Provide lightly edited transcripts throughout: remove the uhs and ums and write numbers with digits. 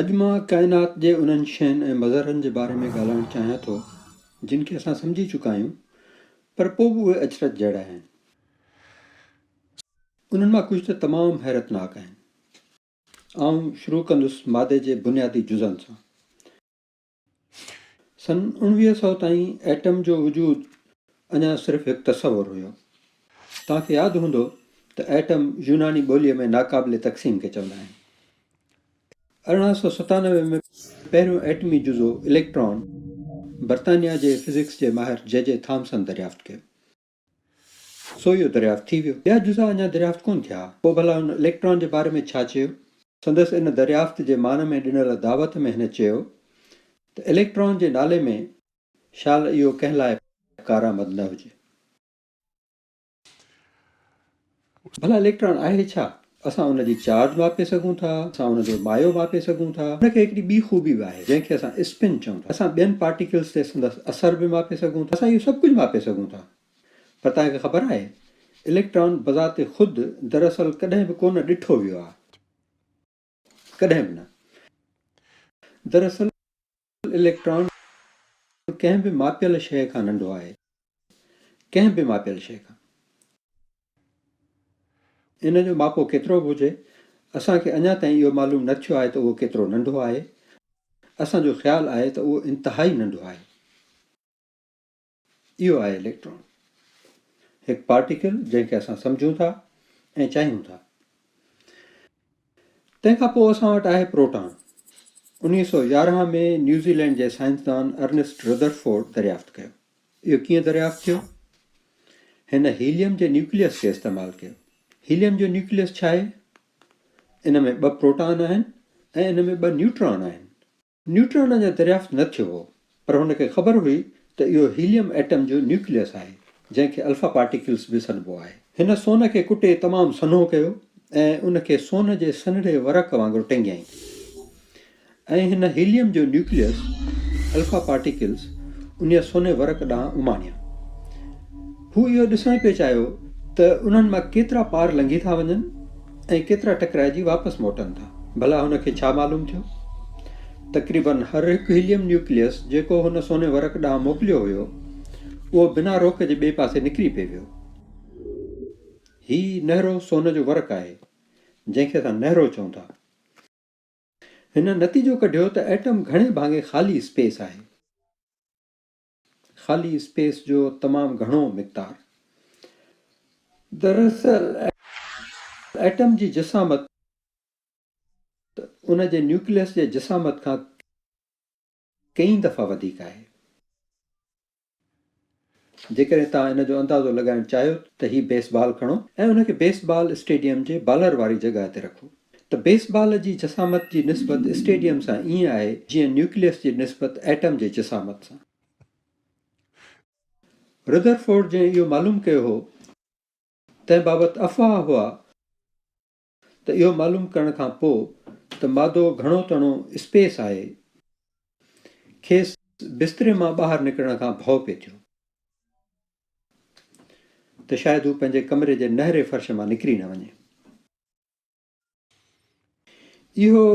अॼु मां काइनात जे उन्हनि शयुनि ऐं मज़हरनि जे बारे में ॻाल्हाइणु चाहियां थो जिन खे असां सम्झी चुका आहियूं, पर पोइ बि उहे अचरज जहिड़ा आहिनि। उन्हनि मां कुझु त तमामु हैरतनाक आहिनि। आउं शुरू कंदुसि मादे जे बुनियादी जुज़नि सां। सन 1900 ताईं एटम जो वजूद अञा सिर्फ़ु हिकु तसवुरु हुयो। तव्हांखे यादि हूंदो त एटम यूनानी ॿोलीअ में नाक़ाबिले तक़सीम खे चवंदा आहिनि। 1897 में पहिरियों एटमी जुज़ो इलेक्ट्रॉन बर्तानिया जे फिज़िक्स जे माहिर जे थॉमसन दरियाफ़्त कयो। सो इहो दरियाफ़्त थी वियो। ॿिया जुज़ा अञा दरियाफ़्त कोन थिया। पोइ भला हुन इलेक्ट्रॉन जे बारे में छा चयो? संदसि इन दरियाफ़्त जे मान में ॾिनल दावत में हिन चयो त इलेक्ट्रॉन जे नाले में शाल इहो कंहिं लाइ कारआमद न हुजे। भला इलेक्ट्रॉन आहे छा? असां उनजी चार्ज मापे सघूं था, असां उनजो मायो मापे सघूं था। उनखे हिकिड़ी ॿी ख़ूबी बि आहे जंहिंखे असां स्पिन चऊं था। असां ॿियनि पार्टिकल्स ते संदसि असर बि मापे सघूं था। असां इहो सभु कुझु मापे सघूं था। पर तव्हांखे ख़बर आहे इलेक्ट्रॉन बज़ाते ख़ुदि दरअसल कॾहिं बि कोन ॾिठो वियो आहे, कॾहिं बि न। दरअसल इलेक्ट्रॉन कंहिं बि मापियल शइ खां नंढो आहे, कंहिं बि मापियल शइ खां। इन जो मापो केतिरो बि हुजे, असांखे अञा ताईं इहो मालूम न थियो आहे त उहो केतिरो नंढो आहे। असांजो ख़्यालु आहे त उहो इंतिहाई नंढो आहे। इहो आहे इलेक्ट्रॉन, हिकु पार्टिकल जंहिंखे असां सम्झूं था ऐं चाहियूं था। तंहिंखां पोइ असां वटि आहे प्रोटॉन। 1911 में न्यूज़ीलैंड जे साइंसदान अर्नेस्ट रदरफोर्ड दरियाफ़्त कयो। इहो कीअं दरियाफ़्त थियो? हिन हीलियम जे न्यूक्लियस खे इस्तेमालु कयो। हीलियम जो न्यूक्लियस छा आहे? इन में 2 प्रोटॉन आहिनि ऐं इन में 2 न्यूट्रॉन आहिनि। न्यूट्रॉन अञा दरियाफ़्त न थियो हो, पर हुनखे ख़बर हुई त इहो हीलियम एटम जो न्यूक्लियस आहे जंहिंखे अल्फा पार्टिकल्स बि सॾिबो आहे। हिन सोन खे कुटे तमामु सन्हो कयो ऐं उनखे सोन जे सन्हड़े वरक़ वांगुरु टेंगियईं ऐं हिन हीलियम जो न्यूक्लियस अल्फा पार्टिकल्स उन सोने वरक़ ॾांहुं उमाणिया। हू इहो ॾिसणु पियो चाहियो त उन्हनि मां केतिरा पार लंघी था वञनि ऐं केतिरा टकराइजी वापसि मोटनि था। भला हुनखे छा मालूम थियो? तक़रीबन हर हिकु हीलियम न्यूक्लियस जेको हुन सोने वरक़ ॾांहुं मोकिलियो हुयो उहो बिना रोक जे ॿिए पासे निकिरी पियो वियो। हीउ नहरो सोन जो वरक़ आहे जंहिंखे असां नहरो चऊं था। हिन नतीजो कढियो त एटम घणे भाङे ख़ाली स्पेस आहे। ख़ाली स्पेस जो तमामु घणो मिक़दार। दरअसल एटम जी जिसामत उन जे न्यूक्लियस जे जिसामत खां कई दफ़ा वधीक आहे। जेकॾहिं तव्हां इन जो अंदाज़ो लॻाइणु चाहियो त हीउ बेसबॉल खणो ऐं उनखे बेसबॉल स्टेडियम जे बॉलर वारी जॻह ते रखो त बेसबॉल जी जिसामत जी निस्बत स्टेडियम सां ईअं आहे जीअं न्यूक्लियस जी निस्बत एटम जे जिसामत सां। रदरफोर्ड जंहिं इहो मालूम कयो हो तंहिं बाबति अफ़वाह हुआ त इहो मालूम करण खां पोइ त मादो घणो तणो स्पेस आहे खेसि बिस्तरे मां ॿाहिरि निकिरण खां भउ पिए थियो त शायदि हू पंहिंजे कमरे जे नहरे फर्श मां निकिरी न वञे। इहो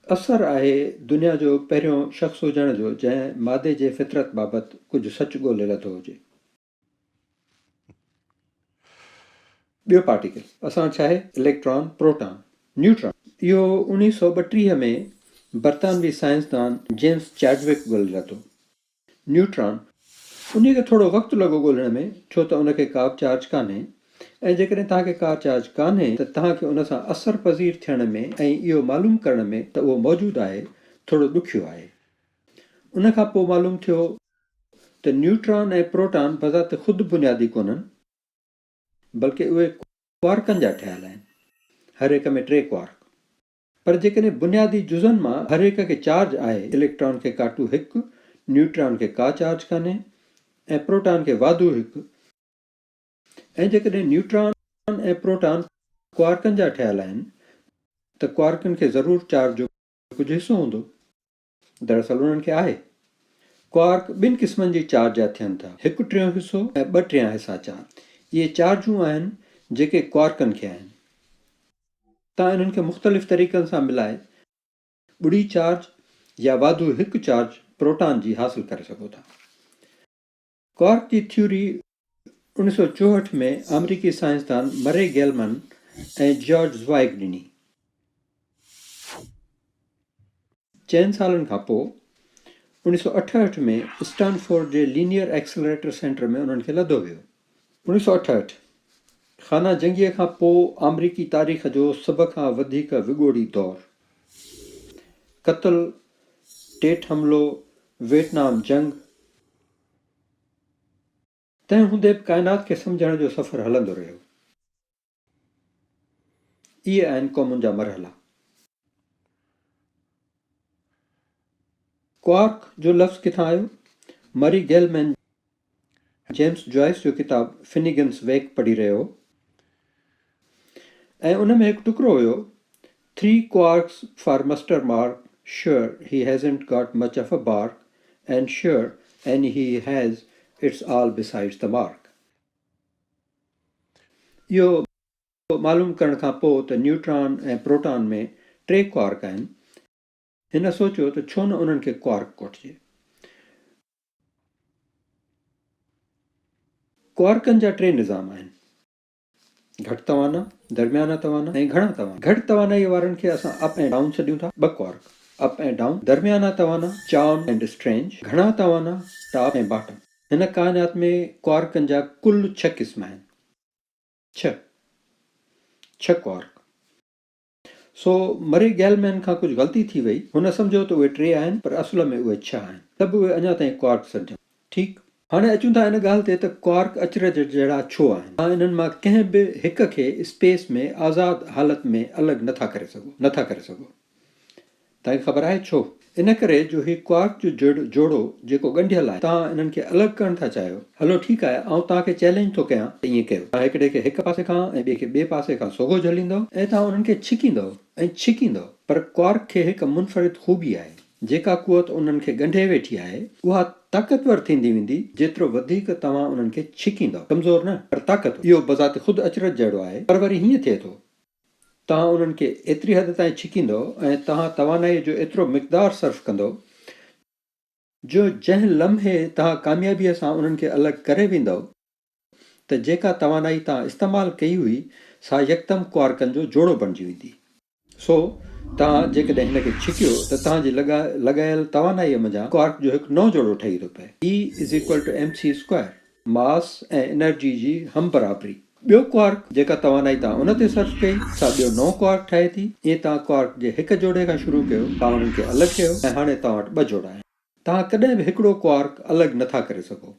असरु आहे दुनिया जो पहिरियों शख़्स हुजण जो जंहिं मादे जे फितरत बाबति कुझु सच ॻोल्हे लथो हुजे। ॿियो पार्टिकल असां वटि छा आहे? Electron, proton, neutron. इहो 1932 में बर्तानवी साइंसदान जेम्स चैडविक ॻोल्हे लथो। न्यूट्रॉन उन खे थोरो वक़्तु लॻो ॻोल्हण में छो त उनखे का बि चार्ज कान्हे ऐं जेकॾहिं तव्हांखे का चार्ज कान्हे त तव्हांखे उन सां असर पज़ीर थियण में ऐं इहो मालूम करण में त उहो मौजूदु आहे थोरो ॾुखियो आहे। उन खां पोइ मालूम थियो त न्यूट्रॉन ऐं प्रोटॉन बज़ाति ख़ुदि बुनियादी कोन्हनि, बल्कि उहे क्वार्कनि जा ठहियल आहिनि, हर हिक में 3 क्वार्क। पर जेकॾहिं बुनियादी जुज़नि मां हर हिक खे चार्ज आहे, इलेक्ट्रॉन खे काटू 1, न्यूट्रॉन खे का चार्ज कान्हे ऐं प्रोटॉन खे वाधू 1, ऐं जेकॾहिं न्यूट्रॉन ऐं प्रोटॉन क्वार्कनि जा ठहियल आहिनि त क्वार्कनि खे ज़रूरु चार्ज जो कुझु हिसो हूंदो। दरअसल उन्हनि खे आहे। क्वार्क 2 क़िस्मनि जी चार्ज जा थियनि था, 1/3 हिसो ऐं 2/3 हिसा चार्ज। इहे चार्जूं आहिनि जेके क्वार्कनि खे आहिनि। तव्हां इन्हनि खे मुख़्तलिफ़ तरीक़नि सां मिलाए ॿुड़ी चार्ज या वाधू हिकु चार्ज प्रोटॉन जी हासिल करे सघो था। क्वार्क जी थ्योरी 1964 में अमेरिकी साइंसदान मरे गेलमैन ऐं जॉर्ज ज़्वाइग ॾिनी। 4 सालनि खां पोइ 1968 में स्टैनफोर्ड जे लीनियर एक्सेलरेटर सेंटर में उन्हनि खे लधो वियो। 1968 खाना जंगीअ खां पोइ अमरीकी तारीख़ जो सभ खां वधीक विॻोड़ी दौरु। क़त्ल, टेट हमलो, वियतनाम जंग, तंहिं हूंदे बि काइनात खे सम्झण जो सफ़र हलंदो रहियो। इहे आहिनि क़ौमुनि जा मरहला। क्वार्क जो लफ़्ज़ किथां आयो? मरी गेलमैन जेम्स जॉयस जो किताब फिनिगन्स वेक पढ़ी रहियो हो ऐं उन में हिकु टुकड़ो हुयो, 3 quarks for Mr. Mark, sure he hasn't got much of a bark, and sure and he has, it's all besides the mark. इहो मालूम करण खां पोइ त न्यूट्रॉन ऐं प्रोटॉन में 3 क्वार्क आहिनि, हिन सोचियो त छो न उन्हनि खे क्वार्क कोठिजे। क्वार्कनि जा 3 निज़ाम आहिनि, घटि तवाना, दरमियाना तवाना ऐं घणा तवाना। घटि तवानाई वारनि खे असां अप ऐं डाउन सॾियूं था, 2 क्वार्क, अप ऐं डाउन। दरमियाना तवाना चार्म एंड स्ट्रेंज, घणा तवाना टॉप ऐं बॉटम। हिन काइनात में क्वार्कनि जा कुल 6 क़िस्म आहिनि। 6 क्वार्क। सो मरे गेलमैन खां कुझु ग़लती थी वई, हुन सम्झो त उहे 3 आहिनि पर असुल में उहे 6 आहिनि, त बि उहे अञा ताईं क्वार्क सम्झनि। ठीकु, हाणे अचूं था इन ॻाल्हि ते त क्वार्क अचरज जहिड़ा छो आहिनि। तव्हां इन्हनि मां कंहिं बि हिक खे स्पेस में आज़ाद हालत में अलॻि नथा करे सघो। तव्हांखे ख़बर आहे छो? इन करे जो ही क्वार्क जो जोड़ो जेको ॻंढियल आहे, तव्हां इन्हनि खे अलॻि करण था चाहियो। हलो ठीकु आहे, आउं तव्हांखे चैलेंज थो कयां त ईअं कयो। तव्हां हिकिड़े खे हिक पासे खां ऐं ॿिए खे ॿिए पासे खां सोघो झलींदव ऐं तव्हां उन्हनि खे छिकींदव। पर क्वार्क खे हिकु मुनफ़रिद ख़ूबी आहे, जेका कुवत उन्हनि खे ॻंढे वेठी आहे उहा ताक़तवर थींदी वेंदी जेतिरो वधीक तव्हां उन्हनि खे छिकींदव। कमज़ोर न पर ताक़त। इहो बज़ाति ख़ुदि अचरज जहिड़ो आहे, पर वरी हीअं थिए थो, तव्हां उन्हनि खे एतिरी हद ताईं छिकींदव ऐं तव्हां तवानाईअ जो एतिरो मिक़दारु सर्फ़ कंदव जो जंहिं लम्हे तव्हां कामयाबीअ सां उन्हनि खे अलॻि करे वेंदव त जेका तवानाई तव्हां इस्तेमालु कई हुई सा यकदम क्वार्कनि जो जोड़ो बणिजी वेंदी। सो तव्हां जेकॾहिं हिन खे छिकियो त तव्हांजी लॻायल तवानाईअ मंझां क्वार्क जो हिकु नओं जोड़ो ठही थो पए। E=mc², मास ऐं एनर्जी जी हम बराबरी। ॿियो क्वार्क जेका तवानाई तव्हां उन ते सर्फ कई सा ॿियो नओं क्वार्क ठहे थी। ईअं तव्हां क्वार्क जे हिकु जोड़े खां शुरू कयो, तव्हां उन्हनि खे अलॻि कयो ऐं हाणे तव्हां वटि 2 जोड़ा आहिनि। तव्हां कॾहिं बि हिकिड़ो क्वार्क अलॻि नथा करे सघो।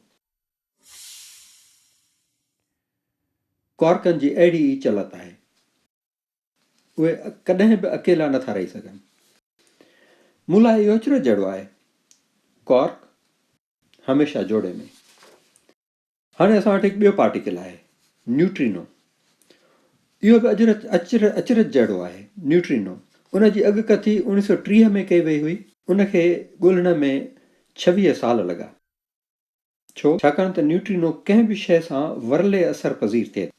क्वार्कनि जी अहिड़ी ई चलत आहे, उहे कॾहिं बि अकेला नथा रही सघनि। मूं लाइ इहो अचरज जहिड़ो आहे, क्वार्क हमेशह जोड़े में। हाणे असां वटि हिकु ॿियो पार्टिकल आहे, न्यूट्रिनो। इहो बि अचरज जहिड़ो आहे। न्यूट्रिनो उन जी अॻकथी 1930 में कई वई हुई। उनखे ॻोल्हण में 26 साल लॻा। छो? छाकाणि त न्यूट्रिनो कंहिं बि शइ सां वरले असर पज़ीर थिए।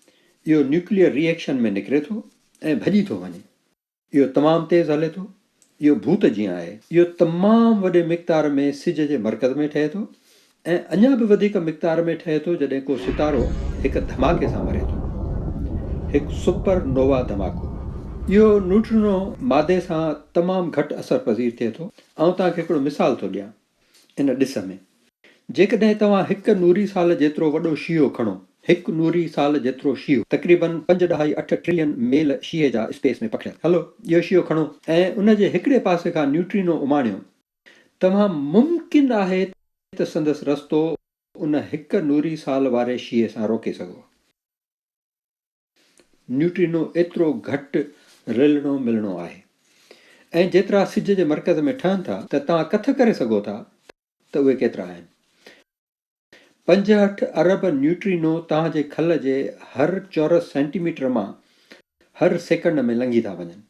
इहो न्यूक्लियर रिएक्शन में निकिरे थो ऐं भॼी थो वञे। इहो तमामु तेज़ हले थो। इहो भूत जीअं आहे। इहो तमामु वॾे मिक़दार में सिज जे मर्कज़ में ठहे थो ऐं अञा बि वधीक मिक़दार में ठहे थो जॾहिं को सितारो हिकु धमाके सां मरे थो, हिकु सुपर नोवा धमाको। इहो न्यूट्रिनो मादे सां तमामु घटि असर पज़ीर थिए थो। ऐं तव्हांखे हिकिड़ो मिसाल थो ॾियां इन ॾिस में। जेकॾहिं तव्हां हिकु नूरी साल जेतिरो वॾो शीहो खणो, हिकु नूरी साल जेतिरो शीहो, तक़रीबन 5.8 ट्रिलियन मेल शीहे जा स्पेस में पखिड़ियल। हलो इहो शीहो खणो ऐं उन जे हिकिड़े पासे खां न्यूट्रिनो उमाणियो, तव्हां मुमकिन आहे त संदसि रस्तो उन हिकु नूरी साल वारे शीहे सां रोके सघो। न्यूट्रिनो एतिरो घटि रिलणो मिलणो आहे ऐं जेतिरा सिज जे मर्कज़ में ठहनि था त तव्हां कथ करे सघो था त उहे केतिरा आहिनि। 65 अरब न्यूट्रिनो तव्हांजे खल जे हर चौरस सेंटीमीटर मां हर सेकंड में लंघी था वञनि,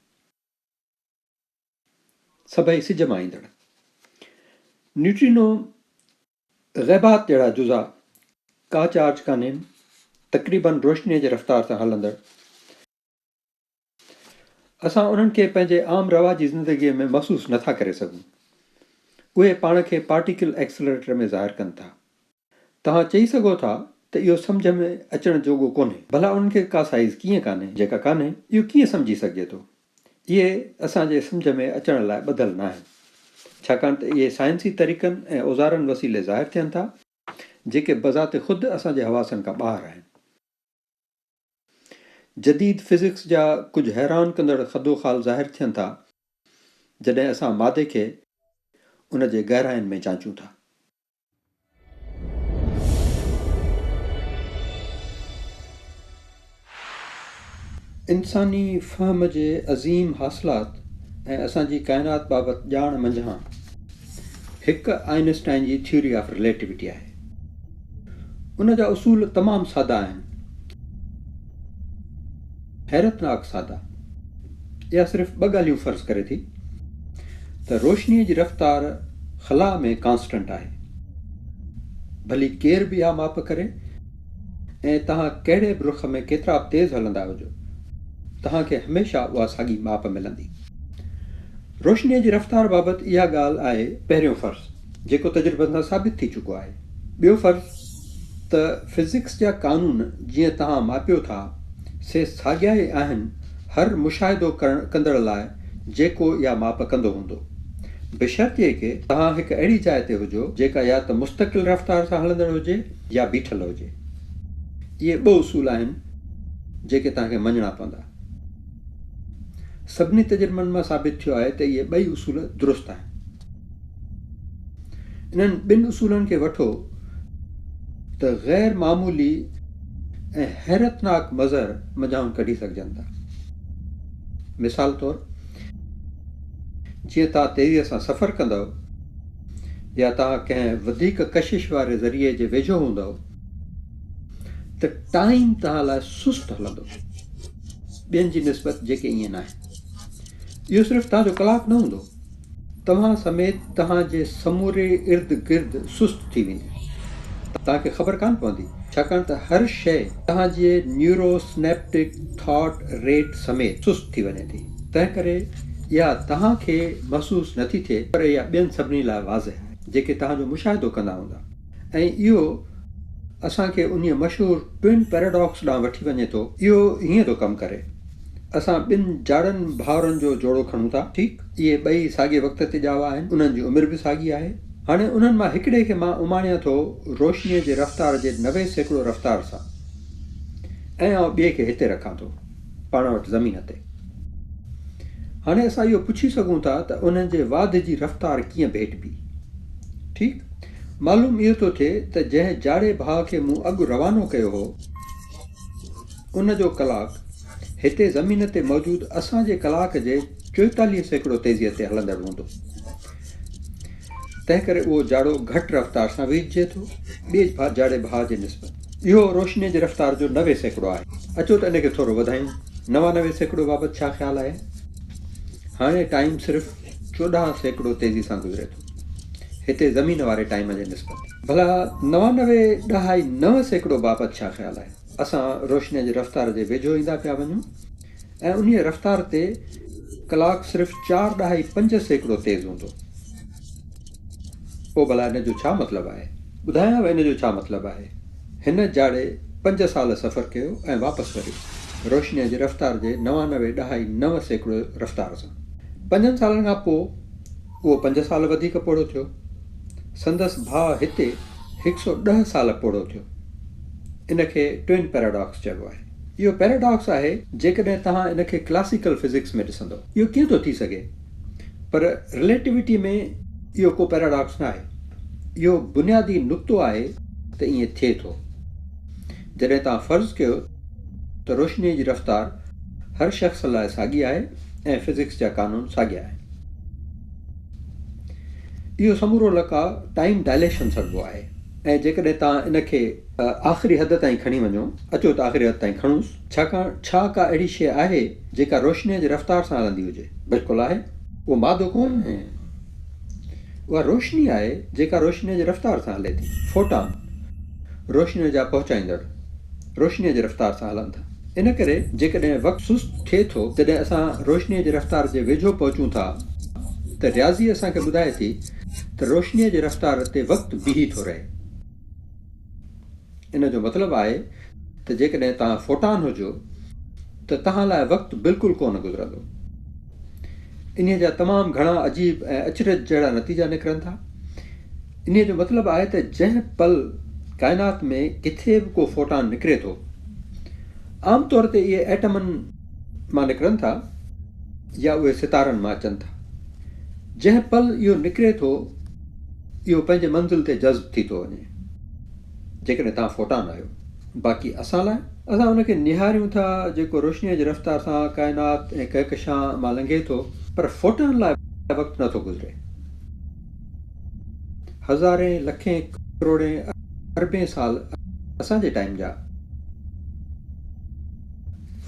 सभई सिज मां ईंदड़। न्यूट्रिनो ग़ैबात जहिड़ा जुज़ा, का चार्ज कान्हनि, तक़रीबन रोशनीअ जे रफ़्तार सां हलंदड़। असां उन्हनि खे पंहिंजे आम रवाजी ज़िंदगीअ में महसूसु नथा करे सघूं। उहे पाण खे पार्टिकल एक्सेलरेटर में ज़ाहिर कनि था। तव्हां चई सघो था त इहो सम्झ में अचण जोॻो कोन्हे। भला उन्हनि खे का साइज़ कीअं कान्हे, जेका कान्हे, इहो कीअं सम्झी सघिजे थो? इहे असांजे सम्झ में अचण लाइ ॿधल न आहिनि, छाकाणि त इहे साइंसी तरीक़नि ऐं औज़ारनि वसीले ज़ाहिर थियनि था, जेके बज़ाति ख़ुदि असांजे हवासनि खां ॿाहिरि आहिनि। जदीद फिज़िक्स जा कुझु हैरान कंदड़ ख़दोख़ाल ज़ाहिर थियनि था जॾहिं असां मादे खे उन जे गहराइनि में जांचूं था। इंसानी फ़हम जे अज़ीम हासिलात ऐं असांजी काइनात बाबति ॼाण मंझां हिकु आइंस्टाइन जी थ्योरी ऑफ रिलेटिविटी आहे। उन जा उसूल तमामु सादा आहिनि, हैरतनाक सादा। इहा सिर्फ़ु ॿ ॻाल्हियूं फ़र्ज़ करे थी त रोशनीअ जी रफ़्तार ख़ला में कांस्टेंट आहे, भली केर बि इहा माप करे, ऐं तव्हां कहिड़े बि रुख में केतिरा बि तेज़ हलंदा हुजो, तव्हांखे हमेशह उहा साॻी माप मिलंदी। रोशनीअ जी रफ़्तार बाबति इहा ॻाल्हि आहे पहिरियों फ़र्ज़ु, जेको तजुर्बनि सां साबित थी चुको आहे। ॿियो फ़र्ज़ु त फिज़िक्स जा क़ानून जीअं तव्हां मापियो था से साॻिया ई आहिनि हर मुशाहिदो कंदड़ लाइ जेको इहा माप कंदो हूंदो, बशर्ते के तव्हां हिकु अहिड़ी जाइ ते हुजो जेका या त मुस्तक़िल रफ़्तार सां हलंदड़ हुजे या बीठल हुजे। इहे ॿ उसूल आहिनि जेके तव्हांखे मञणा पवंदा। सभिनी तजुर्बनि मां साबित थियो आहे त इहे ॿई उसूल दुरुस्त आहिनि। इन्हनि ॿिनि उसूलनि खे वठो त ग़ैर मामूली ऐं हैरतनाक मज़र मझां कढी सघजनि था। मिसाल तौरु, जीअं तव्हां तेज़ीअ सां सफ़रु कंदव या तव्हां कंहिं वधीक कशिश वारे ज़रिए जे वेझो हूंदव त टाइम तव्हां लाइ सुस्तु हलंदो, ॿियनि जी निस्बत जेके ईअं न आहे। इहो सिर्फ़ु तव्हांजो कलाकु न हूंदो, तव्हां समेत तव्हांजे समूरे इर्द गिर्द सुस्तु थी वेंदी। तव्हांखे ख़बर कान पवंदी, छाकाणि त हर शइ तव्हांजे न्यूरोस्नैप्टिक थॉट रेट समेत सुस्तु थी वञे थी। तंहिं करे इहा तव्हांखे महसूसु नथी थिए, पर इहा ॿियनि सभिनी लाइ वाज़िह आहे जेके तव्हांजो मुशाहिदो कंदा हूंदा। ऐं इहो असांखे उन मशहूरु ट्विन पैराडॉक्स ॾांहुं वठी वञे थो। इहो हीअं थो कमु करे, असां ॿिनि जाड़नि भाउरनि जो जोड़ो खणूं था, ठीकु? इहे ॿई साॻिए वक़्त ते ॼावा आहिनि, उन्हनि जी उमिरि बि साॻी आहे। हाणे उन्हनि मां हिकिड़े खे मां उमाणियां थो रोशनीअ जे रफ़्तार जे 90% रफ़्तार सां, ऐं आउं ॿिए खे हिते रखां थो पाण वटि ज़मीन ते। हाणे असां इहो पुछी सघूं था त उन्हनि जे वाध जी रफ़्तार कीअं भेटबी, ठीकु? मालूम इहो थो थिए त जंहिं जाड़े भाउ खे मूं अॻु रवानो कयो हो, उन जो कलाकु हिते ज़मीन ते मौजूदु असांजे कलाक जे 44% तेज़ीअ ते हलंदड़ हूंदो। तंहिं करे उहो जाड़ो घटि रफ़्तार सां वेझिजे थो ॿिए जाड़े भाउ जे निस्बत। इहो रोशनीअ जी रफ़्तार जो 90% आहे। अचो त इनखे थोरो वधायूं। 99% बाबति छा ख़्यालु आहे? हाणे टाइम सिर्फ़ु 14% तेज़ी सां गुज़रे थो हिते ज़मीन वारे टाइम जे निस्बत। भला 99.9% बाबति छा ख़्यालु आहे? असां रोशनीअ जी रफ़्तार जे वेझो ईंदा पिया वञूं ऐं उन रफ़्तार ते कलाकु सिर्फ़ु 4.5% तेज़ हूंदो। पोइ भला इन जो छा मतिलबु आहे? ॿुधायां इन जो छा मतिलबु आहे। हिन जाड़े 5 साल सफ़र कयो ऐं वापसि वरियो रोशनीअ जी रफ़्तार जे 99.9% रफ़्तार सां। 5 सालनि खां पोइ उहो 5 साल वधीक पोड़ो थियो। संदसि भाउ हिते 110 साल पोड़ो थियो। इनखे ट्विन पैराडॉक्स चइबो आहे। इहो पैराडॉक्स आहे जेकॾहिं तव्हां इनखे क्लासिकल फिज़िक्स में ॾिसंदो। इहो कीअं थो थी सघे? पर रिलेटिविटी में इहो को पैराडॉक्स न आहे। इहो बुनियादी नुक़्तो आहे त ईअं थिए थो। जॾहिं तव्हां फ़र्ज़ु कयो त रोशनीअ जी रफ़्तार हर शख़्स लाइ साॻी आहे ऐं फिज़िक्स जा क़ानून साॻिया आहिनि। इहो समूरो लका टाइम डायलेशन सॾिबो आहे। ऐं जेकॾहिं तव्हां इनखे आख़िरी हद ताईं खणी वञो, अचो त आख़िरी हद ताईं खणूंसि। छाकाणि छा का अहिड़ी शइ आहे जेका रोशनीअ जी रफ़्तार सां हलंदी हुजे? बिल्कुलु आहे। उहो मादो कोन्हे, उहा रोशनी आहे जेका रोशनीअ जी रफ़्तार सां हले थी। फोटान रोशनीअ जा पहुचाईंदड़ रोशनीअ जी रफ़्तार सां हलनि था। इन करे जेकॾहिं वक़्तु सुस्त थिए थो तॾहिं असां रोशनीअ जी रफ़्तार जे वेझो पहुचूं था त रियाज़ी असांखे ॿुधाए थी त रोशनीअ जी रफ़्तार ते वक़्तु बीही थो रहे। इन जो मतिलबु आहे त जेकॾहिं तव्हां फोटान हुजो त तव्हां लाइ वक़्तु बिल्कुलु कोन गुज़रंदो। इन जा तमामु घणा अजीब ऐं अचरज जहिड़ा नतीजा निकिरनि था। इन जो मतिलबु आहे त जंहिं पल काइनात में किथे बि को फोटान निकिरे थो, आमतौर ते इहे एटमनि मां निकिरनि था या उहे सितारनि मां अचनि था। जंहिं पल इहो निकिरे थो इहो पंहिंजे मंज़िल ते जज़्ब थी थो वञे जेकॾहिं तव्हां फोटान आहियो। बाक़ी असां लाइ असां उनखे निहारियूं था जेको रोशनीअ जी रफ़्तार सां काइनात ऐं कहकशां मां लंघे थो, पर फोटान लाइ वक़्तु नथो गुज़रे। हज़ारें लखें करोड़ें अरबें साल असांजे टाइम जा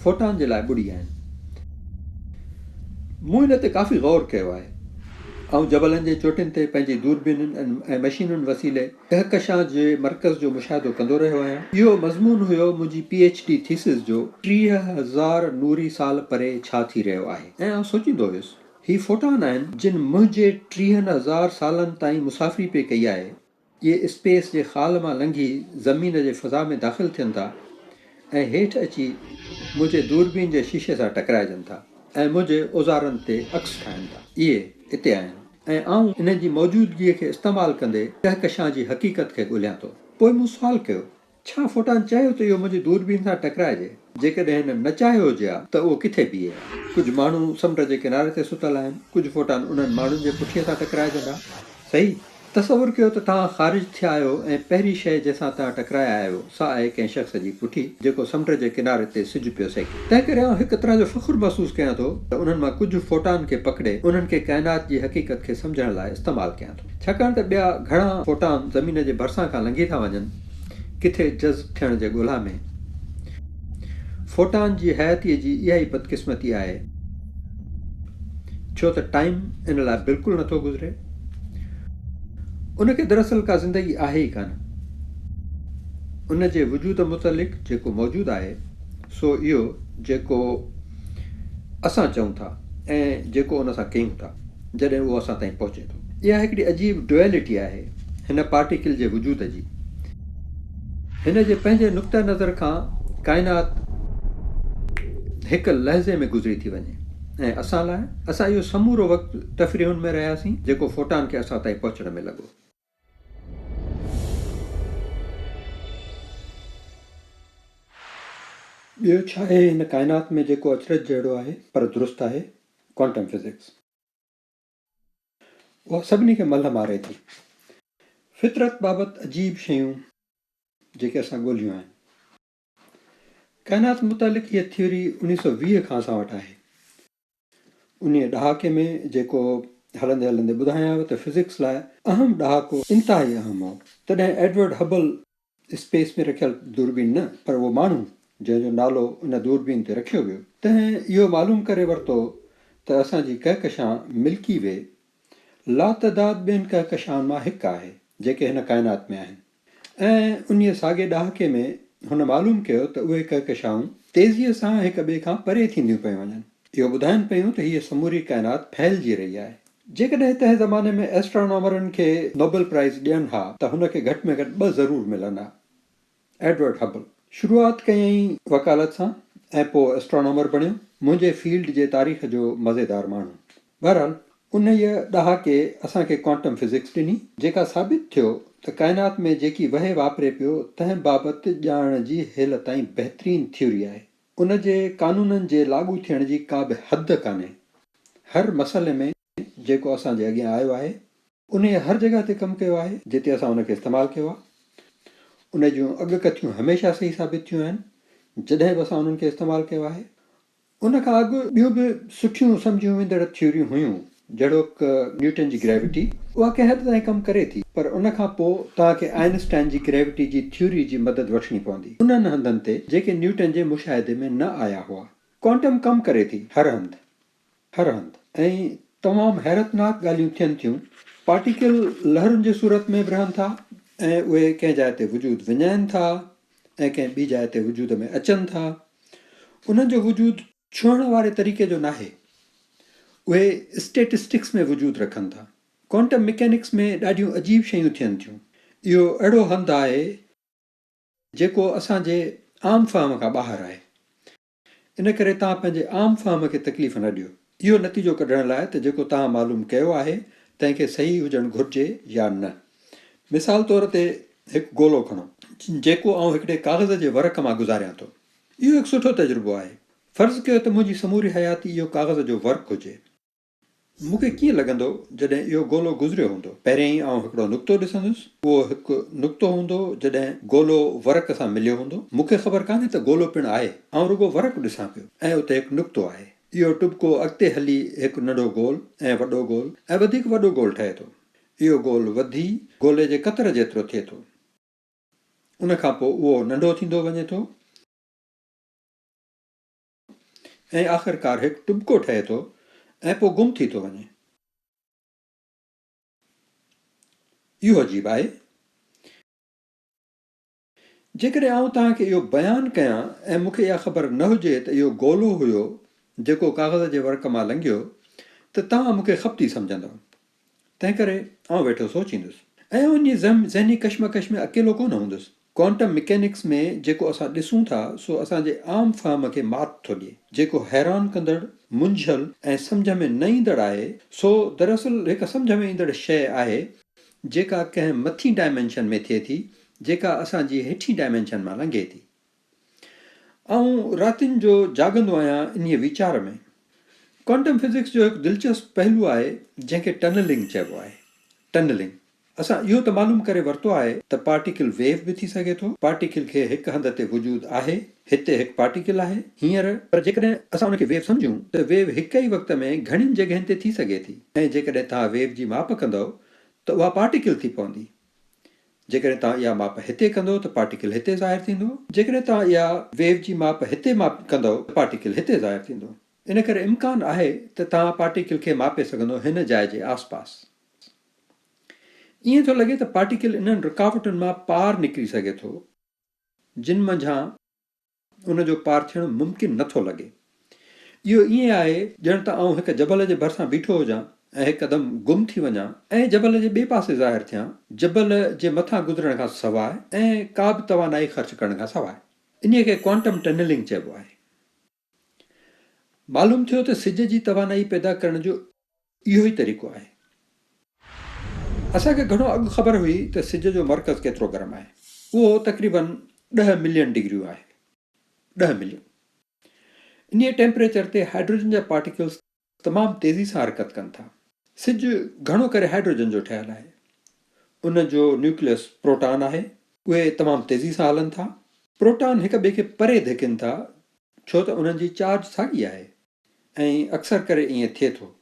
फोटान जे लाइ ॿुड़ी आहिनि। मूं हिन ते काफ़ी गौर कयो आहे ऐं जबलनि जे चोटियुनि ते पंहिंजी दूरबीनुनि ऐं मशीनुनि वसीले कहकशां जे मर्कज़ जो मुशाहिदो कंदो रहियो आहियां। इहो मज़मून हुयो मुंहिंजी PhD थीसिस जो 30,000 नूरी साल परे छा थी रहियो आहे। ऐं आउं सोचींदो हुयुसि ही फोटान आहिनि जिन मुंहिंजे 30,000 सालनि ताईं मुसाफ़िरी पे कई आहे। इहे स्पेस जे ख़ाल मां लंघी ज़मीन जे फ़ज़ा में दाख़िल थियनि था ऐं हेठि अची मुंहिंजे दूरबीन जे शीशे सां टकराइजनि था ऐं मुंहिंजे औज़ारनि ते अक्स ठाहिनि था। इहे हिते आहिनि ऐं आउं इन्हनि जी मौजूदगीअ खे इस्तेमालु कंदे कहकशां जी हक़ीक़त खे ॻोल्हियां थो। पोइ मूं सुवालु कयो, छा फोटान चयो त इहो मुंहिंजी दूरबीन सां टकराइजे? जेकॾहिं हिन न चाहियो हुजे हा त उहो किथे बीहे? कुझु माण्हू समुंड जे किनारे ते सुतल आहिनि, कुझु फोटान उन्हनि माण्हुनि जे पुठीअ सां टकराइजंदा। सही, तसवुरु कयो त तव्हां ख़ारिज थिया आहियो ऐं पहिरीं शइ जंहिंसां तव्हां टकराया आहियो सा आहे कंहिं शख़्स जी पुठी जेको समुंड जे किनारे ते सिॼ पियो सेके। तंहिं करे आउं हिकु तरह जो फ़ख़ुरु महसूसु कयां थो त उन्हनि मां कुझु फोटान खे पकिड़े उन्हनि खे काइनात जी हक़ीक़त खे सम्झण लाइ इस्तेमालु कयां थो। छाकाणि त ॿिया घणा फोटान ज़मीन जे भरिसां खां लंघी था वञनि किथे जज़्ब थियण जे ॻोल्हा में। फोटान जी हयातीअ जी इहा ई बदकिस्मती आहे छो त टाइम इन लाइ बिल्कुलु नथो गुज़रे। उनखे दरअसल का ज़िंदगी आहे ई कान। उन जे वजूद मुतलिक़ जेको मौजूदु आहे सो इहो जेको असां चऊं था ऐं जेको उन सां कयूं था जॾहिं उहो असां ताईं पहुचे थो। इहा हिकिड़ी अजीब डुएलिटी आहे हिन पार्टिकल जे वजूद जी। हिन जे पंहिंजे नुक़्ते नज़र खां काइनात हिकु लहज़े में गुज़री थी वञे ऐं असां लाइ असां इहो समूरो वक़्तु तफ़रीहुनि में रहियासीं जेको फोटान खे असां ताईं पहुचण में लॻो। ॿियो छा आहे हिन काइनात में जेको अचरज जहिड़ो आहे पर दुरुस्त आहे? Quantum physics. उहा सभिनी खे मल्ह मारे थी। फितरत बाबति अजीब शयूं जेके असां ॻोल्हियूं आहिनि। काइनात मुतालिक़ इहा थ्योरी 1920 खां असां वटि आहे। उन ॾहाके में जेको हलंदे हलंदे ॿुधायांव त फिज़िक्स लाइ अहम ॾहाको इंतिहाई अहम हो। तॾहिं एडवर्ड हबल स्पेस में रखियल दूरबीन न पर उहो माण्हू जंहिंजो नालो उन दूरबीन ते रखियो वियो तंहिं इहो मालूम करे वरितो त असांजी कहकशां मिल्की वे लातदाद ॿियनि कहकशाउनि मां हिकु आहे जेके हिन काइनात में आहिनि। ऐं उन साॻे ॾहाके में हुन मालूम कयो त उहे कहकशाऊं तेज़ीअ सां हिक ॿिए खां परे थींदियूं पियूं वञनि। इहो ॿुधाइनि पियूं त हीअ समूरी काइनात फैलिजी रही आहे। जेकॾहिं तंहिं ज़माने में एस्ट्रोनॉमरनि खे नोबेल प्राइज़ ॾियनि हा त हुनखे घटि में घटि 2 ज़रूरु मिलंदा। एडवर्ड हबल शुरूआति कयईं वकालत सां ऐं पोइ एस्ट्रोनॉमर बणियो। मुंहिंजे फील्ड जे तारीख़ जो मज़ेदार माण्हू। बहरहाल उन ॾहाके असांखे क्वांटम फिज़िक्स ॾिनी जेका साबित थियो त काइनात में जेकी वहे वापरे पियो तंहिं बाबति ॼाण जी हेल ताईं बहितरीनु थ्योरी आहे। उन जे कानूननि जे लागू थियण जी का बि हद कान्हे। हर मसइले में जेको असांजे अॻियां आयो आहे उन हर जॻह ते कमु कयो आहे जिते असां उनखे इस्तेमालु कयो आहे। उन जूं अॻकथियूं हमेशह सही साबित थियूं आहिनि जॾहिं बि असां उन्हनि खे इस्तेमालु कयो आहे। उन खां अॻु ॿियूं बि सुठियूं सम्झियूं वेंदड़ थियोरियूं हुयूं जहिड़ो न्यूटन जी ग्रेविटी। उहा कंहिं हद ताईं कमु करे थी पर उन खां पोइ तव्हांखे आइंस्टाइन जी ग्रेविटी जी थ्योरी जी मदद वठणी पवंदी उन्हनि हंधनि ते जेके न्यूटन जे मुशाहिदे में न आया हुआ। क्वांटम कमु करे थी हर हंधि ऐं तमामु हैरतनाक ॻाल्हियूं थियनि थियूं। पार्टिकल लहरुनि जी सूरत में बि रहनि था ऐं उहे कंहिं जाइ ते वजूद विञाइनि था ऐं कंहिं ॿी जाइ ते वजूद में अचनि था। उन्हनि जो वजूद छुहण वारे तरीक़े जो नाहे, उहे स्टेटिस्टिक्स में वजूद रखनि था। क्वांटम मैकेनिक्स में ॾाढियूं अजीब शयूं थियनि थियूं। इहो अहिड़ो हंधु आहे जेको असांजे आम फहम खां ॿाहिरि आहे। इन करे तव्हां पंहिंजे आम फहम खे तकलीफ़ न ॾियो इहो नतीजो कढण लाइ त जेको तव्हां मालूम कयो आहे तंहिंखे सही हुजणु घुरिजे या न। मिसाल तौर ते हिकु गोलो खणो जेको आउं हिकिड़े कागज़ जे वर्क मां गुज़ारियां थो। इहो हिकु सुठो तजुर्बो आहे। फ़र्ज़ु कयो त मुंहिंजी समूरी हयाती इहो कागज़ जो वर्क हुजे। मूंखे कीअं लॻंदो जॾहिं इहो गोलो गुज़रियो हूंदो? पहिरियों ई आउं हिकिड़ो नुक़्तो ॾिसंदुसि। उहो हिकु नुक़्तो हूंदो जॾहिं गोलो वर्क सां मिलियो हूंदो। मूंखे ख़बर कान्हे त गोलो पिणु आहे, आउं रुॻो वर्क ॾिसां पियो ऐं उते हिकु नुक़्तो आहे। इहो टुबिको अॻिते हली हिकु नंढो गोल ऐं वॾो गोल ऐं वधीक वॾो गोल ठहे थो। इहो गोल वधी गोले जे कतर जेतिरो थिए थो। उन खां पोइ उहो नंढो थींदो वञे थो ऐं आख़िरकार हिकु टुबिको ठहे थो ऐं पोइ गुम थी थो वञे। इहो अजीब आहे। जेकॾहिं आउं तव्हांखे इहो बयानु कयां ऐं मूंखे इहा ख़बर न हुजे त इहो गोलो हुयो जेको कागज़ जे वर्क मां लंघियो त तव्हां मूंखे ख़पती सम्झंदव। तंहिं करे आउं वेठो सोचींदुसि ऐं उन ज़हनी कश्मकश में अकेलो कोन हूंदुसि। क्वांटम मैकेनिक्स में जेको असां ॾिसूं था सो असांजे आम फहम खे मात थो ॾिए। जेको हैरान कंदड़, मुंझल ऐं सम्झ में न ईंदड़ आहे सो दरअसल हिकु सम्झ में ईंदड़ शइ आहे जेका कंहिं मथीं डायमेंशन में थिए थी, जेका असांजी हेठीं डायमेंशन मां लंघे थी। आउं रातिनि जो जाॻंदो आहियां इन वीचार में। क्वांटम फिज़िक्स जो हिकु दिलचस्प पहलू आहे जंहिंखे टनलिंग चइबो आहे। टनलिंग असां इहो त मालूम करे वरितो आहे त पार्टिकल वेव बि थी सघे थो। पार्टिकल खे हिकु हंध ते वजूद आहे, हिते हिकु पार्टिकल आहे हींअर, पर जेकॾहिं असां उनखे वेव सम्झूं त वेव हिक ई वक़्त में घणियुनि जॻहियुनि ते थी सघे थी ऐं जेकॾहिं तव्हां वेव जी माप कंदव त उहा पार्टिकल थी पवंदी। जेकॾहिं तव्हां इहा माप हिते कंदो त पार्टिकल हिते ज़ाहिर थींदो। जेकॾहिं तव्हां इहा वेव जी माप हिते कंदव त पार्टिकल हिते ज़ाहिर थींदो। इन करे इम्कान आहे त तव्हां पार्टिकल खे मापे सघंदो हिन जाइ जे आसपास। ईअं थो लॻे त पार्टिकल इन्हनि रुकावटुनि मां पार निकिरी सघे थो जिन मंझां उनजो पार थियणु मुमकिन नथो लॻे। इहो ईअं आहे ॼण त आउं हिकु जबल जे भरिसां बीठो हुजां ऐं हिकदमि गुम थी वञा ऐं जबल जे ॿिए पासे ज़ाहिर थियां, जबल जे मथां गुज़रण खां सवाइ ऐं का बि तवानाई ख़र्च करण खां सवाइ। इन खे क्वांटम टनलिंग चइबो आहे। मालूम थियो त सिज जी तवानाई पैदा करण जो इहो ई तरीक़ो आहे। असांखे घणो अॻु ख़बर हुई त सिज जो मर्कज़ केतिरो गरम आहे। उहो तक़रीबन 10 मिलियन डिग्रियूं आहे। 10 मिलियन। इन टेम्परेचर ते हाइड्रोजन जा पार्टिकल्स तमामु तेज़ी सां हरकत कनि था। सिज घणो करे हाइड्रोजन जो ठहियलु आहे। उन जो न्यूक्लियस प्रोटॉन आहे। उहे तमामु तेज़ी सां हलनि था। प्रोटॉन हिक ॿिए खे परे धिकनि था छो त उन्हनि जी चार्ज साॻी आहे ऐं अक्सर करे ईअं थिए थो।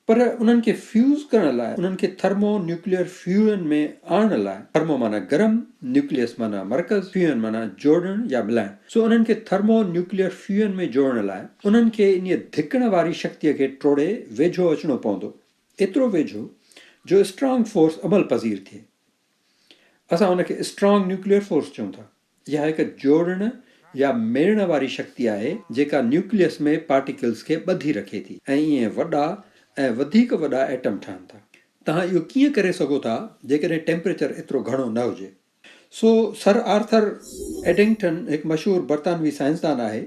पर उन्हनि खे फ्यूज़ करण लाइ, उन्हनि खे थर्मो न्यूक्लियर फ्यूजन में आणण लाइ, थर्मो माना गरम, न्यूक्लियस माना मर्कज़, फ्यूजन माना जोड़ण या मिलाइण, सो उन्हनि खे थर्मो न्यूक्लियर फ्यूजन में जोड़ण लाइ उन्हनि खे इन धिकण वारी शक्तिअ खे टोड़े वेझो अचिणो पवंदो। एतिरो वेझो जो स्ट्रॉन्ग फोर्स अमल पज़ीर थिए। असां उनखे स्ट्रॉन्ग न्यूक्लियर फोर्स चऊं था। इहा हिकु जोड़ण या मेड़ण वारी शक्ति आहे जेका न्यूक्लियस में पार्टिकल्स खे ॿधी रखे थी ऐं ईअं वॾा ऐं वधीक वॾा एटम ठहनि था। तव्हां इहो कीअं करे सघो था जेकॾहिं टेम्परेचर एतिरो घणो न हुजे? सो सर आर्थर एडिंगटन हिकु मशहूरु बर्तानवी साइंसदान आहे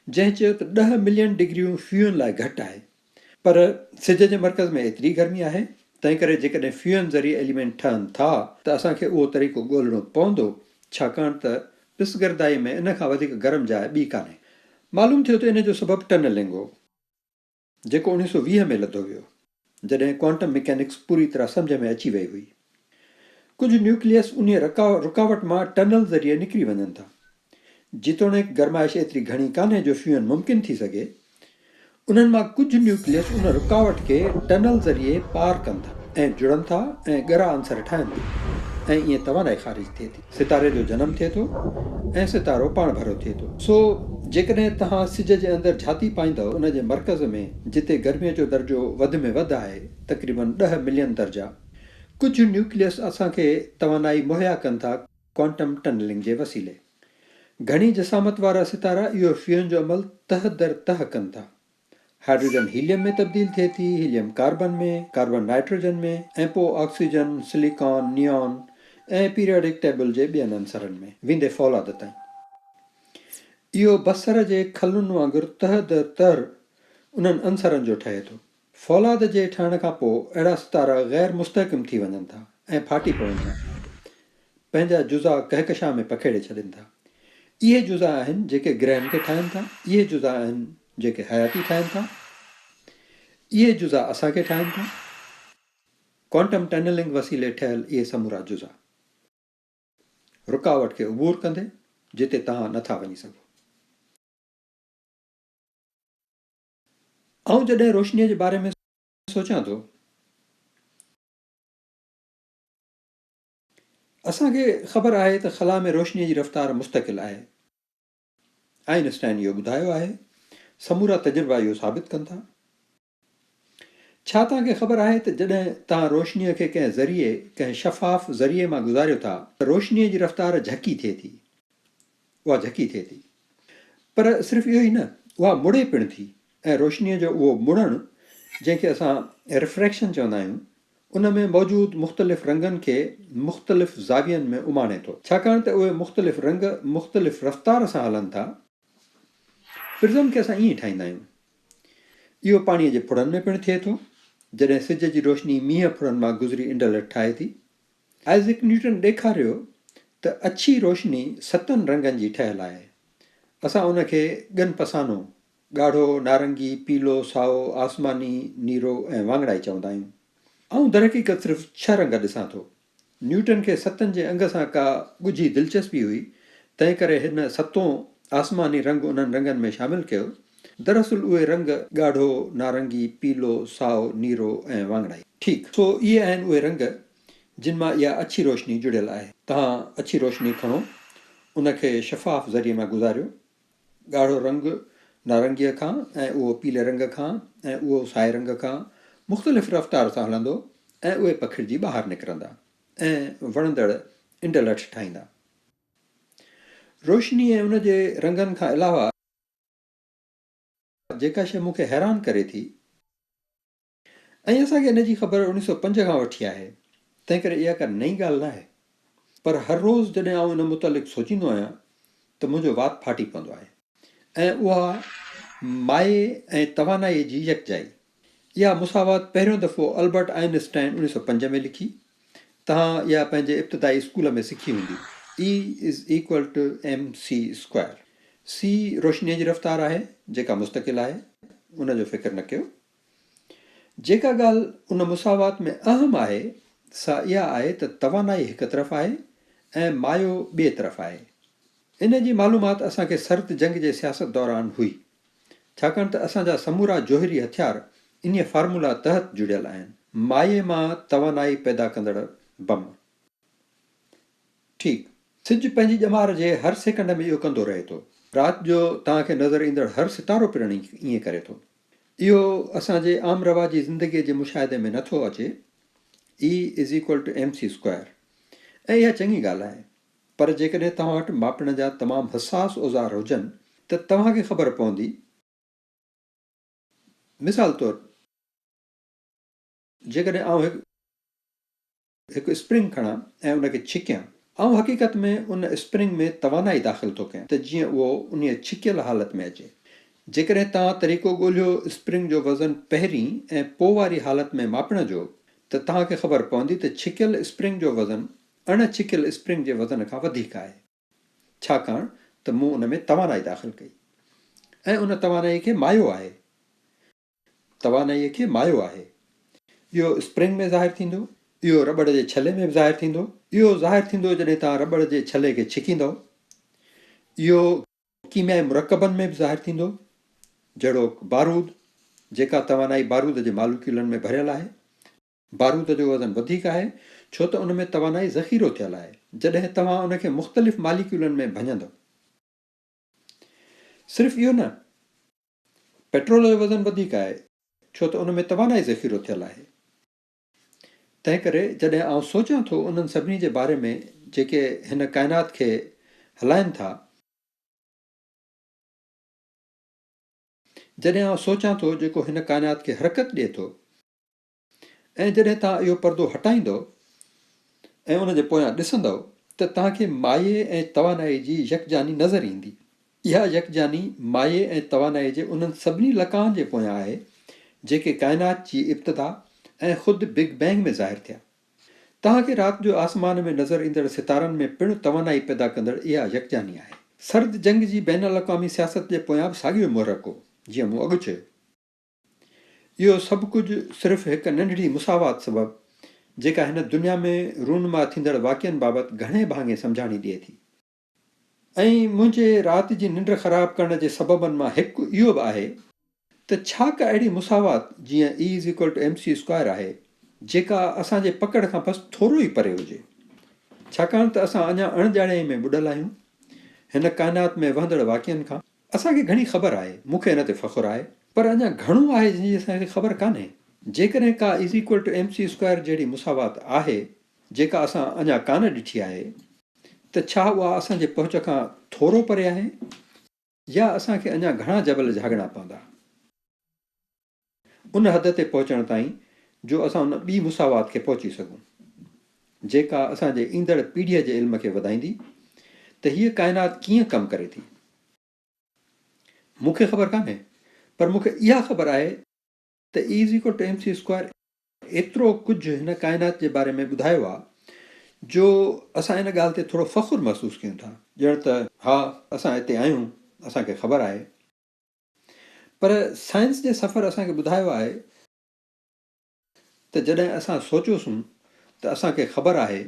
जंहिं चयो त 10 मिलियन डिग्रियूं फ्यूजन लाइ घटि आहे। पर सिज जे मर्कज़ में एतिरी गर्मी आहे, तंहिं करे जेकॾहिं फ्यूजन ज़रिए एलिमेंट ठहनि था त असांखे उहो तरीक़ो ॻोल्हणो पवंदो, छाकाणि त पिसगरदाई में इन खां वधीक गरम जाइ ॿी कान्हे। मालूम थियो त इन जो सबबु टनलिंग हो जेको 1920 में लधो वियो जॾहिं क्वांटम मैकेनिक्स पूरी तरह सम्झ में अची वई हुई। कुझु न्यूक्लियस उन रुकावट मां टनल ज़रिए निकिरी वञनि था। जेतोणीकि गर्माइश एतिरी घणी कान्हे जो फ्यूजन मुमकिन थी सघे, उन्हनि मां कुझु न्यूक्लियस उन रुकावट खे टनल ज़रिए पार कनि था ऐं जुड़नि था ऐं ॻरा अंसर ठाहिनि था ऐं ईअं तवानाई ख़ारिज थिए थी। सितारे जो जनमु थिए थो ऐं सितारो पाण भरो थिए थो। सो जेकॾहिं तव्हां सिज जे अंदरि झाती पाईंदव उन जे मर्कज़ में जिते गर्मीअ जो दर्जो वधि में वधि आहे, तक़रीबन 10 मिलियन दर्जा, कुझु न्यूक्लियस असांखे तवानाई मुहैया कनि था क्वांटम टनलिंग जे वसीले। घणी जसामत वारा सितारा इहो फ्यूजन जो अमल तह दर तह कनि था। हाइड्रोजन हीलियम में तब्दील थिए थी, हीलियम कार्बन में, कार्बन नाइट्रोजन में, ऐं पोइ ऑक्सीजन, सिलिकॉन, नियॉन ऐं पीरियोडिक टेबल जे ॿियनि अंसरनि में वेंदे फौलाद ताईं। इहो बसर जे खलुनि वांगुरु तह दर तह उन्हनि अंसरनि जो ठहे थो। फौलाद जे ठहण खां पोइ अहिड़ा सितारा गैर मुस्तहकिम थी वञनि था ऐं फाटी पवनि था, पंहिंजा जुज़ा कहकशा में पखेड़े छॾनि था। इहे जुज़ा आहिनि जेके ग्रहनि खे ठाहिनि था, इहे जुज़ा आहिनि जेके हयाती ठाहिनि था, इहे जुज़ा असांखे ठाहिनि था। क्वांटम टनलिंग वसीले ठहियल इहे समूरा जुज़ा रुकावट खे उबूर कंदे जिते तव्हां नथा वञी सघो। आउं जॾहिं रोशनीअ जे बारे में सोचां थो, असांखे ख़बर आहे त ख़ला में रोशनीअ जी रफ़्तार मुस्तक़िल आहे। आइंस्टाइन इहो ॿुधायो आहे, समूरा तजुर्बा इहो साबित कनि था। छा तव्हांखे ख़बर आहे त जॾहिं तव्हां रोशनीअ खे कंहिं ज़रिए, कंहिं शफ़ाफ़ ज़रिए मां गुज़ारियो था त रोशनीअ जी रफ़्तार झकी थिए थी, उहा झकी थिए थी। पर सिर्फ़ु इहो ई न, उहा मुड़े पिणु थी, ऐं रोशनीअ जो उहो मुड़णु जंहिंखे असां रिफ्रैक्शन चवंदा आहियूं, उन में मौजूदु मुख़्तलिफ़ रंगनि खे मुख़्तलिफ़ ज़ावियनि में उमाणे थो। छाकाणि त उहे मुख़्तलिफ़ रंग मुख़्तलिफ़ रफ़्तार सां हलनि था। प्रिज़म खे असां ईअं ठाहींदा आहियूं। इहो पाणीअ जे फुड़नि में पिणु थिए थो, जॾहिं सिज जी रोशनी मींहं फुड़नि मां गुज़री इंडलट ठाहे थी। आइज़ैक न्यूटन ॾेखारियो त अछी रोशनी 7 रंगनि जी ठहियलु आहे। असां उनखे ॻन पसानो, ॻाढ़ो, नारंगी, पीलो, साओ, आसमानी, नीरो ऐं वाङणाई चवंदा आहियूं। ऐं दरहक़ीक़त सिर्फ़ु 6 रंग ॾिसां थो। न्यूटन खे 7 जे अंग सां का ॻुझी दिलचस्पी हुई, तंहिं करे हिन 7 आसमानी रंग उन्हनि रंगनि में शामिलु कयो। दरअसल उहे रंग ॻाढ़ो, नारंगी, पीलो, साओ, नीरो ऐं वाङणाई। ठीकु, सो इहे आहिनि उहे रंग जिन मां इहा अछी रोशनी जुड़ियल आहे। तव्हां अछी रोशनी खणो, उनखे शफ़ाफ़ ज़रिए मां गुज़ारियो, ॻाढ़ो रंग नारंगीअ खां ऐं उहो पीले रंग खां ऐं उहो साए रंग खां मुख़्तलिफ़ रफ़्तार सां हलंदो, ऐं उहे पखिड़िजी ॿाहिरि निकिरंदा ऐं वणंदड़ इंडलठ ठाहींदा। रोशनी ऐं उन जे रंगनि खां अलावा जेका शइ मूंखे हैरान करे थी, ऐं असांखे इन जी ख़बर 1905 खां वठी आहे, तंहिं करे इहा का नई ॻाल्हि न आहे, पर हर रोज़ु जॾहिं आउं इन मुतालिक़ सोचींदो आहियां त मुंहिंजो वात फाटी पवंदो आहे, ऐं उहा माए ऐं तवानाईअ जी यकजाई। इहा मुसावात पहिरियों दफ़ो अल्बर्ट आइंस्टाइन 1905 में लिखी। तव्हां इहा पंहिंजे इब्तिदाई स्कूल में सिखी हूंदी। E = mc²। सी रोशनीअ जी रफ़्तार आहे जेका मुस्तक़िल आहे, उनजो फ़िक्र न कयो। जेका ॻाल्हि उन मुसावात में अहम आहे, सा इहा आहे त तवानाई हिकु तरफ़ आहे ऐं मायो ॿिए तरफ़ आहे। इन जी मालूमात असांखे सर्द जंग जे सियासत दौरान हुई, छाकाणि त असांजा समूरा जोहरी हथियार इन फार्मूला तहत जुड़ियल आहिनि। माए मां तवानाई पैदा कंदड़ बम। ठीकु, सिज पंहिंजी ॼमार जे हर सेकंड में इहो कंदो रहे थो। राति जो तव्हांखे नज़र ईंदड़ हर सितारो पिणु ईअं करे थो। इहो असांजे आम रवाजी ज़िंदगीअ जे मुशाहिदे में नथो अचे। E = mc²। ऐं इहा चङी ॻाल्हि आहे, पर जेकॾहिं तव्हां वटि मापण जा तमामु हसास औज़ार हुजनि त तव्हांखे ख़बर पवंदी। मिसाल तौरु, जेकॾहिं आउं हिकु स्प्रिंग खणां ऐं उनखे छिकियां, आउं हक़ीक़त में उन स्प्रिंग में तवानाई दाख़िल थो कयां त जीअं उहो उन छिकियल हालत में अचे। जेकॾहिं तव्हां तरीक़ो ॻोल्हियो स्प्रिंग जो वज़न पहिरीं ऐं पोइ वारी हालत में मापण जो, त तव्हांखे ख़बर पवंदी त छिकियल स्प्रिंग जो वज़न अण छिकियल स्प्रिंग जे वज़न खां वधीक आहे, छाकाणि त मूं उन में तवानाई दाख़िल कई ऐं उन तवानाई खे मायो आहे। तवानाईअ खे मायो आहे। इहो स्प्रिंग में ज़ाहिर थींदो, इहो रॿड़ जे छले में बि ज़ाहिर थींदो। इहो ज़ाहिर थींदो जॾहिं तव्हां रॿड़ जे छले खे छिकींदव। इहो कीमियाई मुरकबनि में बि ज़ाहिर थींदो, जहिड़ोकि बारूद, जेका तवानाई बारूद जे मालिक्यूलनि में भरियल आहे। बारूद जो वज़न वधीक आहे छो त उन में तवानाई ज़ख़ीरो थियल आहे। जॾहिं तव्हां उनखे मुख़्तलिफ़ मालिक्यूलनि में भञंदव। सिर्फ़ु इहो न, पेट्रोल जो वज़न वधीक आहे छो त उन में तवानाई ज़ख़ीरो थियल आहे। तंहिं करे जॾहिं आउं सोचां थो उन्हनि सभिनी जे बारे में जेके हिन काइनात खे हलाइनि था, जॾहिं आउं सोचां थो जेको हिन काइनात खे हरकत ॾिए थो, ऐं जॾहिं तव्हां इहो पर्दो हटाईंदो ऐं उन जे पोयां ॾिसंदव त तव्हांखे माए ऐं तवानाई जी यकजानी नज़र ईंदी। इहा यकजानी माए ऐं तवानाई जे उन्हनि सभिनी लकाउनि जे पोयां आहे जेके काइनात जी इब्तिदा ऐं ख़ुदि बिग बैंग में ज़ाहिर थिया। तव्हांखे राति जो आसमान में नज़र ईंदड़ सितारनि में पिणु तवानाई पैदा कंदड़ इहा यकजानी आहे। सर्द जंग जी बैन अल-अक़वामी सियासत जे पोयां बि साॻियो मुहरक हो, जीअं मूं अॻु चयो। इहो सभु कुझु सिर्फ़ु हिकु नंढड़ी मुसावात सबबु जेका हिन दुनिया में रूनमा थींदड़ वाक़िअनि बाबति घणे भाङे सम्झाणी ॾिए थी। ऐं मुंहिंजे राति जी निंड ख़राबु करण जे सबबनि मां हिकु इहो बि आहे त छा का अहिड़ी मुसावात जीअं E=mc² आहे जेका असांजे पकड़ खां बसि थोरो ई परे हुजे। छाकाणि त असां अञा अणॼाणे में ॿुॾल आहियूं। हिन काइनात में वहंदड़ वाक़िअनि खां असांखे घणी ख़बर आहे, मूंखे हिन ते फ़ख़ुरु आहे, पर अञा घणो आहे जंहिंजी असांखे ख़बर कान्हे। जेकॾहिं का E=mc² जहिड़ी मुसावात आहे जेका असां अञा कान ॾिठी आहे, त छा उहा असांजे पहुच खां थोरो परे आहे या असांखे अञा घणा जबल झागणा पवंदा उन हद ते पहुचण ताईं जो असां उन ॿी मुसावात खे पहुची सघूं जेका असांजे ईंदड़ पीढ़ीअ जे इल्म खे वधाईंदी त हीअ काइनात कीअं कमु करे थी। मूंखे ख़बर कान्हे, पर मूंखे इहा ख़बर आहे त E=mc² एतिरो कुझु हिन काइनात जे बारे में ॿुधायो आहे जो असां इन ॻाल्हि ते थोरो फ़ख़ुरु महसूसु कयूं था, ॼण त हा असां हिते आहियूं, असांखे ख़बर आहे। पर साइंस जे सफ़र असांखे ॿुधायो आहे त जॾहिं असां सोचियोसीं त असांखे ख़बर आहे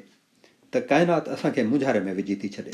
त काइनात असांखे मुंझारे में विझी थी छॾे।